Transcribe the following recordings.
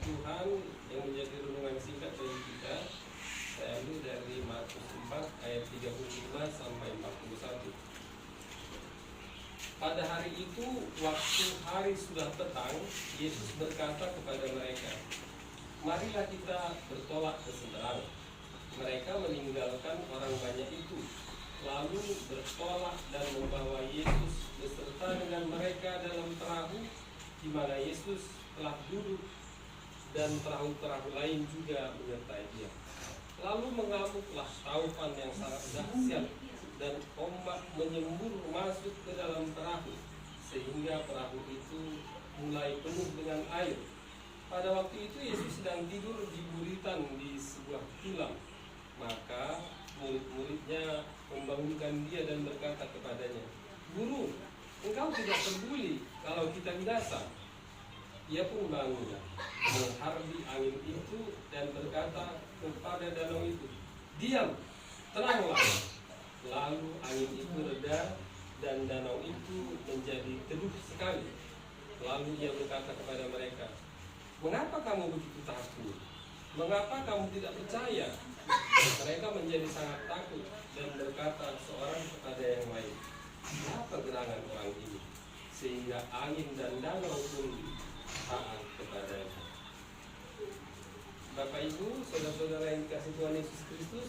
Tuhan yang menjadi renungan singkat bagi kita, saya ambil dari Markus 4 ayat 35 sampai 41. Pada hari itu, waktu hari sudah petang, Yesus berkata kepada mereka, "Marilah kita bertolak ke seberang." Mereka meninggalkan orang banyak itu, lalu bertolak dan membawa Yesus beserta dengan mereka dalam perahu, di mana Yesus telah duduk, dan perahu-perahu lain juga menyertai Dia. Lalu mengamuklah taupan yang sangat dahsyat, dan ombak menyembur masuk ke dalam perahu, sehingga perahu itu mulai penuh dengan air. Pada waktu itu Yesus sedang tidur di buritan di sebuah tilam. Maka murid-muridnya membangunkan Dia dan berkata kepadanya, "Guru, engkau tidak peduli kalau kita binasa?" Ia pun bangun, menghardi angin itu dan berkata kepada danau itu, "Diam, tenanglah." Lalu angin itu reda dan danau itu menjadi teduh sekali. Lalu Ia berkata kepada mereka, "Mengapa kamu begitu takut? Mengapa kamu tidak percaya?" Mereka menjadi sangat takut dan berkata seorang kepada yang lain, "Apa gerangan orang ini, sehingga angin dan danau pun taat kepadanya?" Bapak Ibu, saudara-saudara yang dikasihi Tuhan Yesus Kristus,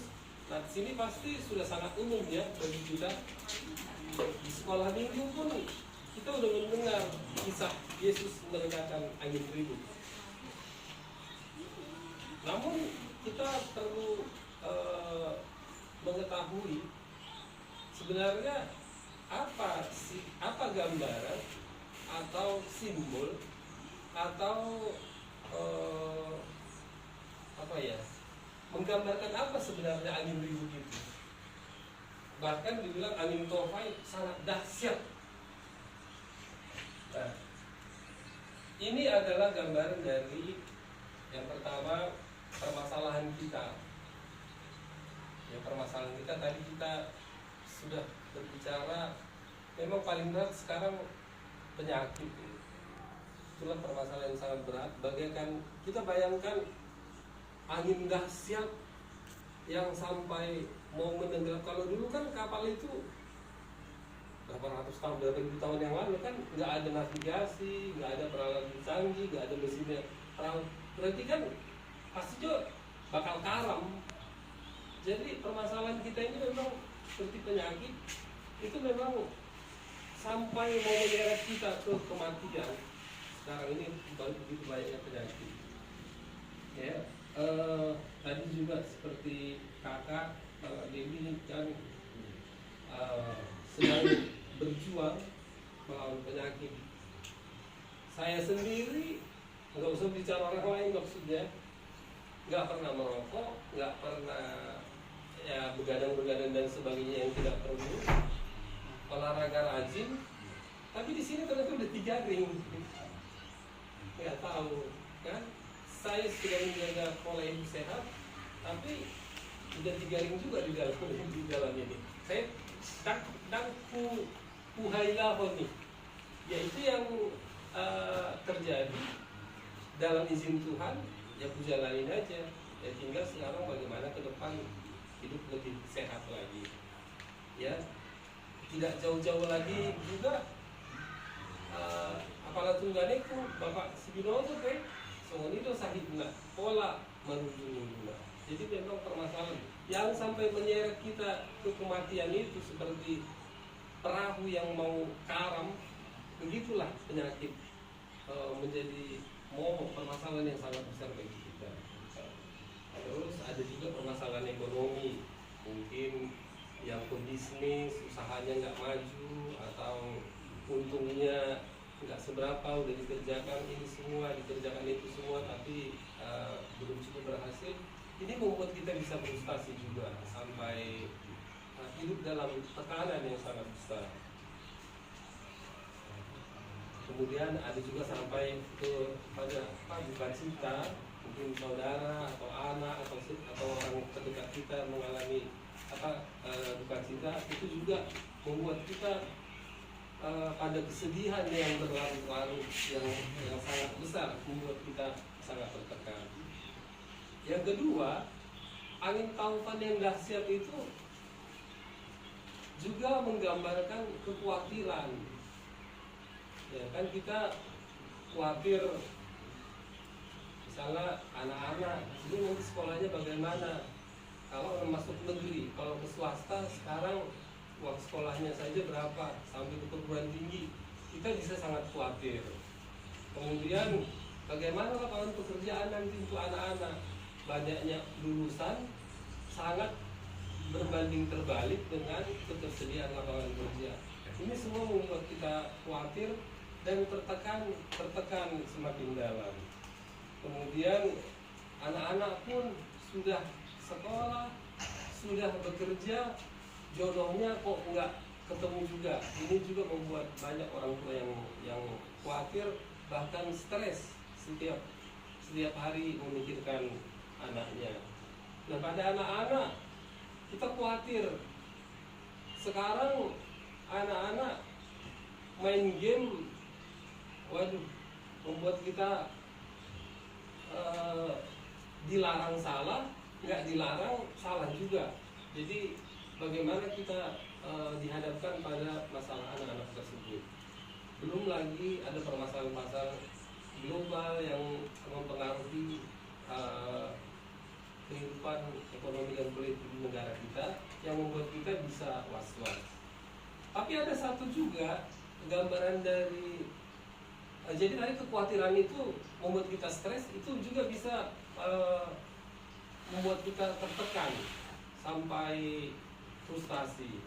nah di sini pasti sudah sangat umum ya bagi kita. Di sekolah minggu pun kita sudah mendengar kisah Yesus meredakan angin ribut. Namun kita perlu mengetahui sebenarnya apa gambaran atau simbol atau menggambarkan apa sebenarnya angin ribut itu. Bahkan dibilang angin tofai sangat dahsyat. Nah, ini adalah gambaran dari yang pertama, permasalahan kita. Ya, permasalahan kita tadi kita sudah berbicara, memang paling berat sekarang penyakit. Itulah permasalahan yang sangat berat. Bagaikan kita bayangkan angin dahsyat yang sampai mau menenggelam. Kalau dulu kan kapal itu berapa ratus tahun, berapa ribu tahun yang lalu kan nggak ada navigasi, nggak ada peralatan canggih, nggak ada mesinnya perahu. Berarti kan pasti juga bakal karam. Jadi permasalahan kita ini memang seperti penyakit, itu memang sampai mau menyeret kita ke kematian. Sekarang ini begitu banyaknya penyakit. Ya, tadi juga seperti kakak Dewi kan sedang berjuang melawan penyakit. Saya sendiri nggak usah bicara orang lain, maksudnya nggak pernah merokok, nggak pernah ya begadang dan sebagainya yang tidak perlu, olahraga rajin, tapi di sini ternyata udah 3 ring, nggak tahu kan? Saya sudah menjaga pola hidup sehat, tapi udah 3 ring juga di dalam ini. Saya puhailah nih, yaitu yang terjadi dalam izin Tuhan, ya aku jalanin aja. Ya tinggal sekarang bagaimana ke depan hidup lebih sehat lagi. Ya, tidak jauh-jauh lagi juga. Apalagi tungganeku Bapak Sibinoto teh, songoni do sahibna pola menunjuknya. Jadi memang permasalahan yang sampai menyeret kita ke kematian itu seperti perahu yang mau karam. Begitulah penyakit menjadi momok, permasalahan yang sangat besar bagi kita. Terus ada juga permasalahan ekonomi, mungkin yang pebisnis usahanya nggak maju atau untungnya nggak seberapa, udah dikerjakan ini semua, dikerjakan itu semua, tapi belum cukup berhasil. Ini membuat kita bisa frustasi juga sampai hidup dalam tekanan yang sangat besar. Kemudian ada juga sampai pada duka cita, mungkin saudara atau anak atau orang terdekat kita mengalami duka cita, itu juga membuat kita pada kesedihan yang berlarut-larut yang sangat besar, membuat kita sangat tertekan. Yang kedua, angin taufan yang dahsyat itu juga menggambarkan kekhawatiran. Ya kan, kita khawatir misalnya anak-anak ini nanti sekolahnya bagaimana kalau masuk negeri, kalau ke swasta sekarang uang sekolahnya saja berapa, sampai ke perguruan tinggi kita bisa sangat khawatir. Kemudian bagaimana lapangan pekerjaan nanti untuk anak-anak, banyaknya lulusan sangat berbanding terbalik dengan ketersediaan lapangan kerja. Ini semua membuat kita khawatir dan tertekan semakin dalam. Kemudian anak-anak pun sudah sekolah, sudah bekerja, jodohnya kok nggak ketemu juga. Ini juga membuat banyak orang tua yang khawatir, bahkan stres setiap hari memikirkan anaknya. Nah, pada anak-anak kita khawatir. Sekarang anak-anak main game, waduh, membuat kita dilarang salah, nggak dilarang salah juga. Jadi bagaimana kita dihadapkan pada masalah anak-anak tersebut. Belum lagi ada permasalahan-permasalahan global yang mempengaruhi kehidupan ekonomi dan politik di negara kita, yang membuat kita bisa was-was. Tapi ada satu juga gambaran dari jadi tadi kekhawatiran itu membuat kita stres, itu juga bisa membuat kita tertekan sampai frustasi.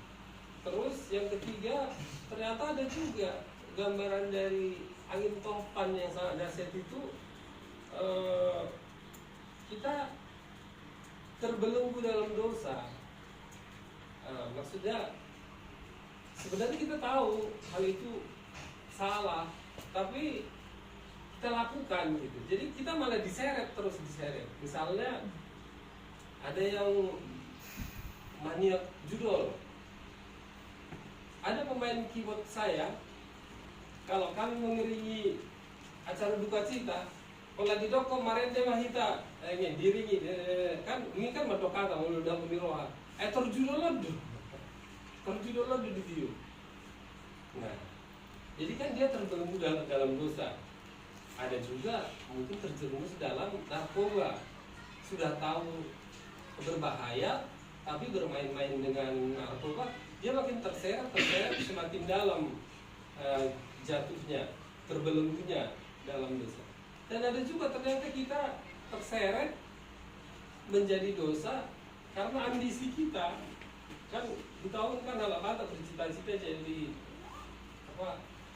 Terus yang ketiga, ternyata ada juga gambaran dari angin topan yang sangat dahsyat itu, kita terbelenggu dalam dosa. Maksudnya sebenarnya kita tahu hal itu salah, tapi kita lakukan gitu. Jadi kita malah diseret. Misalnya ada yang maniak judul. Ada pemain keyboard saya, kalau kami mengiringi acara duka cita, kalau di doko marente mahita, diringi kan ini kan madokata mulu dalam miroha. Terjudul di video. Nah, jadi kan dia terbelenggu dalam dosa. Ada juga mungkin terjerumus dalam narkoba. Sudah tahu berbahaya, tapi bermain-main dengan narkoba, dia makin terseret semakin dalam jatuhnya, terbelenggunya dalam dosa. Dan ada juga ternyata kita terseret menjadi dosa karena ambisi kita. Kan kita tahu kan anak-anak bercita-cita jadi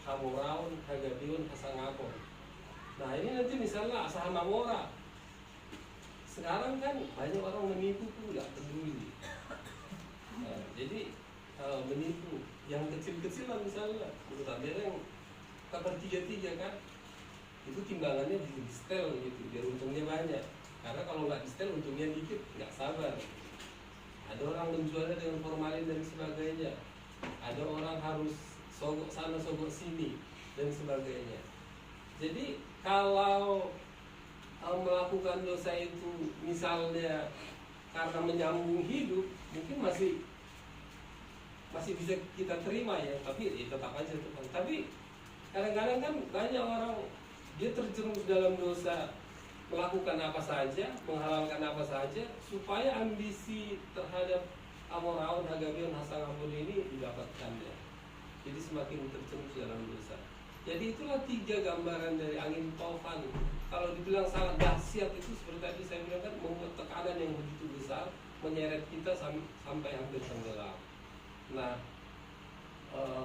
Hamoraun, Hagabiun, Hasangapon. Nah ini nanti misalnya Asahamamora. Sekarang kan banyak orang menipu pun nggak peduli. Jadi menipu yang kecil-kecil lah, misalnya ada yang kabar 3-3 kan, itu timbangannya di setel gitu biar untungnya banyak. Karena kalau nggak di setel untungnya dikit, nggak sabar. Ada orang menjualnya dengan formalin dan sebagainya. Ada orang harus sogok sana sogok sini dan sebagainya. Jadi kalau melakukan dosa itu misalnya karena menyambung hidup, mungkin masih bisa kita terima ya, tapi tetap aja Tuhan. Tapi kadang-kadang kan banyak orang dia terjerumus dalam dosa, melakukan apa saja, menghalalkan apa saja supaya ambisi terhadap Amoraun, Hagabion, Hasangapun ini didapatkannya. Jadi semakin terjerumus dalam dosa. Jadi itulah 3 gambaran dari angin taufan. Kalau dibilang sangat dahsyat itu seperti tadi saya bilang kan, membuat tekanan yang begitu besar, menyeret kita sampai hampir tenggelam. Nah,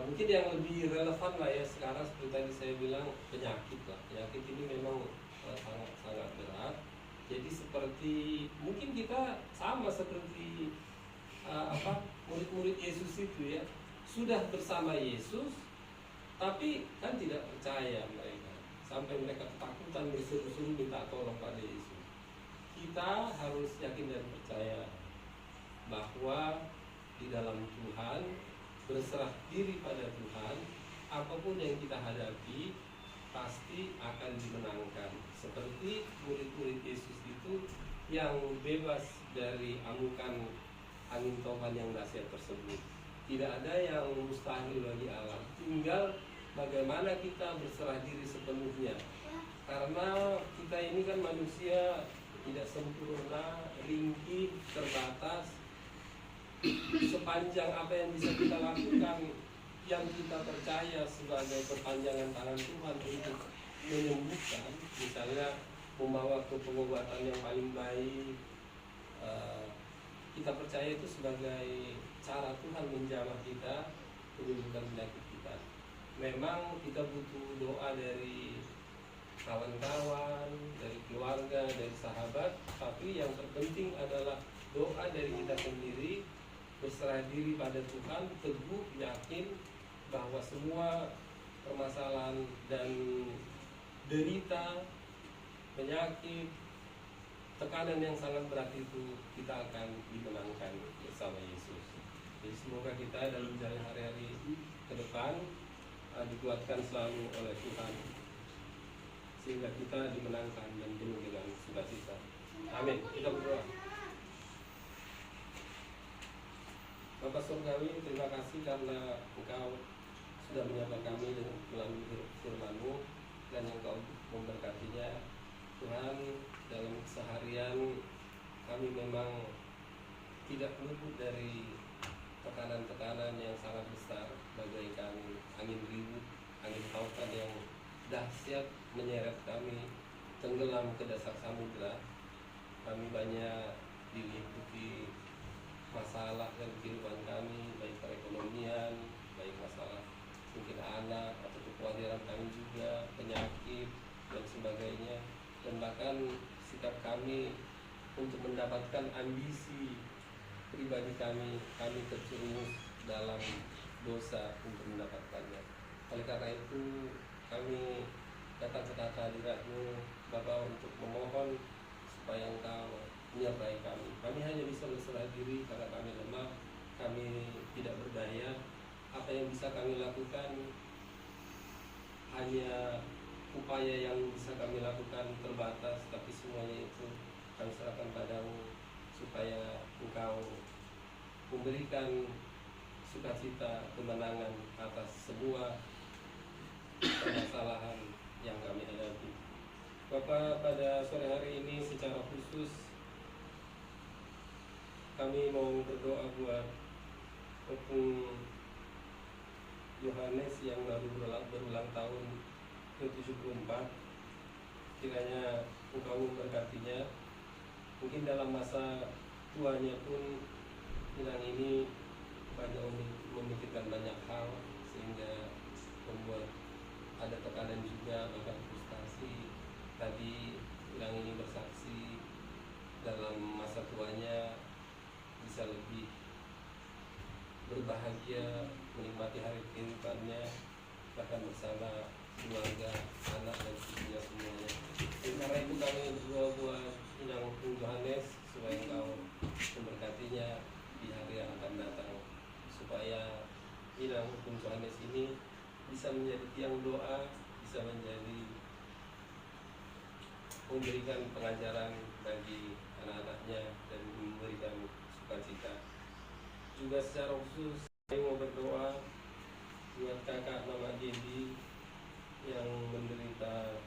mungkin yang lebih relevan lah ya sekarang seperti tadi saya bilang penyakit lah. Penyakit ini memang sangat berat. Jadi seperti mungkin kita sama seperti murid-murid Yesus itu ya, sudah bersama Yesus, tapi kan tidak percaya mereka, sampai mereka ketakutan berseru-seru minta tolong pada Yesus. Kita harus yakin dan percaya bahwa di dalam Tuhan, berserah diri pada Tuhan, apapun yang kita hadapi pasti akan dimenangkan. seperti murid-murid Yesus itu yang bebas dari amukan angin topan yang dahsyat tersebut. Tidak ada yang mustahil bagi Allah. Tinggal bagaimana kita berserah diri sepenuhnya. Karena kita ini kan manusia tidak sempurna, ringkih, terbatas. Sepanjang apa yang bisa kita lakukan, yang kita percaya sebagai perpanjangan tangan Tuhan untuk menyembuhkan, misalnya membawa ke pengobatan yang paling baik, kita percaya itu sebagai cara Tuhan menjamah kita, menyembuhkan penyakit kita. Memang kita butuh doa dari kawan-kawan, dari keluarga, dari sahabat, tapi yang terpenting adalah doa dari kita sendiri, berserah diri pada Tuhan, teguh, yakin bahwa semua permasalahan dan derita, penyakit, tekanan yang sangat berat itu kita akan dimenangkan bersama Yesus. Jadi semoga kita dalam jalan hari-hari ke depan dikuatkan selalu oleh Tuhan, sehingga kita dimenangkan dan penuh dengan sukacita. Amin. Kita berdoa. Bapa Surgawi, terima kasih karena Engkau sudah menyapa kami dengan melalui firman-Mu dan Engkau memberkatinya. Tuhan, dalam keseharian kami memang tidak luput dari tekanan-tekanan yang sangat besar, bagaikan angin ribut, angin tautan yang dahsyat menyeret kami tenggelam ke dasar samudra. Kami banyak diliputi masalah dan kehidupan kami, baik perekonomian, baik masalah mungkin anak atau kekhawatiran kami juga, penyakit dan sebagainya, dan bahkan sikap kami untuk mendapatkan ambisi pribadi kami terjerumus dalam dosa untuk mendapatkannya. Oleh karena itu kami datang ke hadirat-Mu Bapa untuk memohon supaya Engkau menyertai kami. Kami hanya bisa berserah diri karena kami lemah, kami tidak berdaya. Apa yang bisa kami lakukan hanya upaya yang bisa kami lakukan terbatas, tapi semuanya itu kami serahkan padamu supaya Engkau memberikan sukacita, kemenangan atas semua permasalahan yang kami hadapi. Bapak, pada sore hari ini secara khusus kami mau berdoa buat Opung Yohanes yang baru berulang tahun ke-74. Kiranya Engkau memberkatinya. Mungkin dalam masa tuanya pun Inang ini banyak memikirkan banyak hal, sehingga membuat ada tekanan juga, bahkan frustasi. Tadi Inang ini bersaksi dalam masa tuanya bisa lebih berbahagia, menikmati hari kehidupannya, bahkan bersama keluarga, anak dan cucunya semuanya. Karena itu kami berdoa buat Inang Yohanes supaya Engkau memberkatinya di hari yang akan datang, supaya Inang Yohanes ini bisa menjadi tiang doa, bisa menjadi memberikan pengajaran bagi anak-anaknya dan memberikan sukacita. Juga secara khusus saya mau berdoa buat kakak nama Dedi yang menderita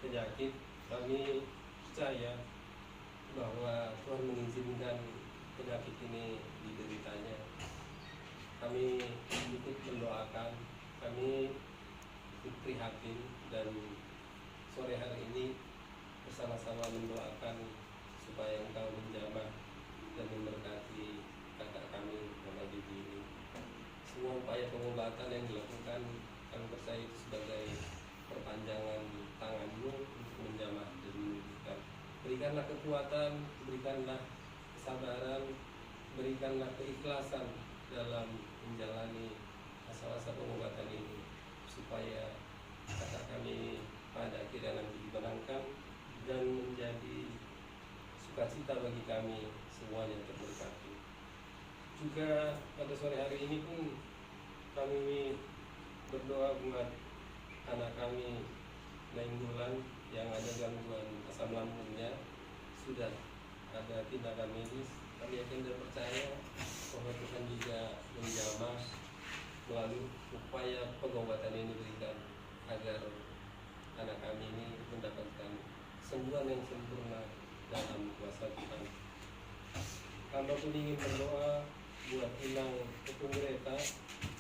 penyakit. Kami percaya bahwa Tuhan mengizinkan penyakit ini dideritanya. Kami ikut mendoakan, kami ikut prihatin, dan sore hari ini bersama-sama mendoakan supaya Engkau menjamah dan memberkati kakak kami nama Dedi ini. Semua upaya pengobatan yang dilakukan, kami percaya itu sebagai perpanjangan tangan-Mu untuk menjamah dan menyembuhkan. Berikanlah kekuatan, berikanlah kesabaran, berikanlah keikhlasan dalam menjalani masa-masa pengobatan ini, supaya kakak kami pada akhirnya nanti dimenangkan dan menjadi sukacita bagi kami semuanya terberkati. Juga pada sore hari ini pun kami berdoa buat anak kami nainggolan yang ada gangguan asam lambungnya, sudah ada tindakan medis. Kami yakin dan percaya bahwa Tuhan juga menjamah melalui upaya pengobatan ini diberikan agar anak kami ini mendapatkan sembuhan yang sempurna dalam kuasa Tuhan. Hamba pun ingin berdoa buat Inang Tepung Greta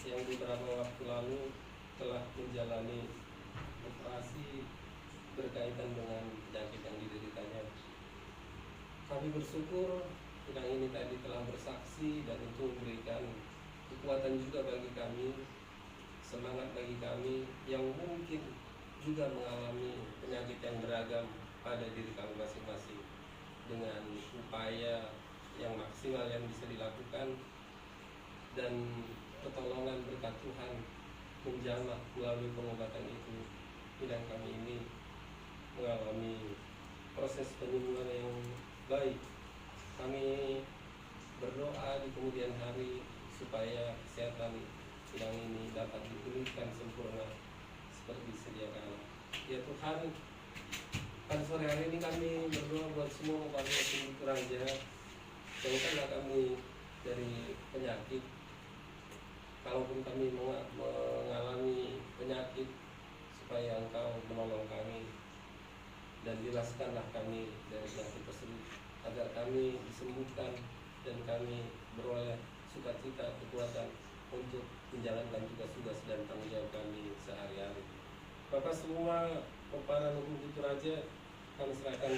yang beberapa waktu lalu telah menjalani operasi berkaitan dengan penyakit yang dideritanya. Kami bersyukur Inang ini tadi telah bersaksi dan itu memberikan kekuatan juga bagi kami, semangat bagi kami yang mungkin juga mengalami penyakit yang beragam pada diri kami masing-masing. Dengan upaya yang maksimal yang bisa dilakukan dan pertolongan berkat Tuhan menjamah melalui pengobatan itu, Inang kami ini mengalami proses penyembuhan yang baik. Kami berdoa di kemudian hari supaya kesehatan Inang ini dapat dipulihkan sempurna seperti sedia kala. Ya Tuhan, pada sore hari ini kami berdoa buat semua keluarga Sumbu Raja, jauhkanlah kami dari penyakit. Kalaupun kami mengalami penyakit, supaya Engkau menolong kami dan jelaskanlah kami dari penyakit tersebut, agar kami disembuhkan dan kami beroleh sukacita, kekuatan untuk menjalankan tugas-tugas dan tanggung jawab kami sehari-hari. Bapak semua, para Luhur Raja, kami serahkan